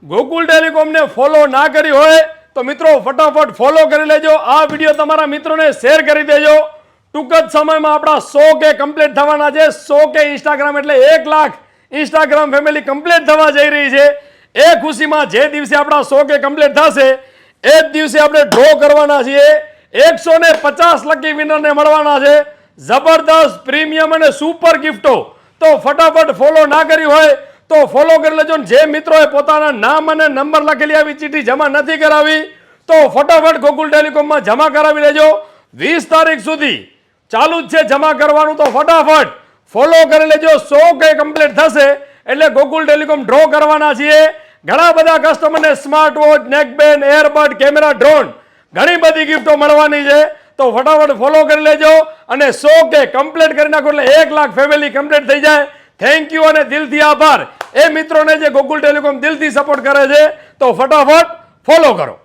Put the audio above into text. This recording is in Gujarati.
ગોકુલ ટેલિકોમને ફોલો ના કરી હોય તો મિત્રો ફટાફટ ફોલો કરી લેજો. આ વિડીયો તમારા મિત્રોને શેર કરી દેજો. ટૂંક જ સમયમાં આપણા 100K કમ્પ્લીટ થવાના છે. 100K ઇન્સ્ટાગ્રામ એટલે 1 લાખ ઇન્સ્ટાગ્રામ ફેમિલી કમ્પ્લીટ થવા જઈ રહી છે. એ ખુશીમાં જે દિવસે આપણા 100K કમ્પ્લીટ થશે એ જ દિવસે આપણે ડ્રો કરવાના છીએ. 150 લકી વિનરને મળવાના છે જબરદસ્ત પ્રીમિયમ અને સુપર ગિફ્ટો. તો ફટાફટ ફોલો ના કરી હોય તો ફોલો કરી લેજો. જે મિત્રોએ પોતાના નામ અને નંબર લખેલી આવી ચીઠી જમા નથી કરાવી તો ફટાફટ ગોકુલ ટેલિકોમમાં જમા કરાવી લેજો. 20 તારીખ સુધી ચાલુ જ છે જમા કરવાનું. તો ફટાફટ ફોલો કરી લેજો. 100K કમ્પ્લીટ થશે એટલે ગોકુલ ટેલિકોમ ડ્રો કરવાના છીએ. ઘણા બધા કસ્ટમરને smart watch, neckband, earbud, camera, drone ઘણી બધી ગિફ્ટો મળવાની છે. તો ફટાફટ ફોલો કરી લેજો અને 100K કમ્પ્લીટ કરી નાખો એટલે 1 લાખ ફેમિલી કમ્પ્લીટ થઈ જાય. થેન્ક યુ અને દિલથી આભાર એ મિત્રોને જે ગોકુલ ટેલિકોમ દિલથી સપોર્ટ કરે છે. તો ફટાફટ ફોલો કરો.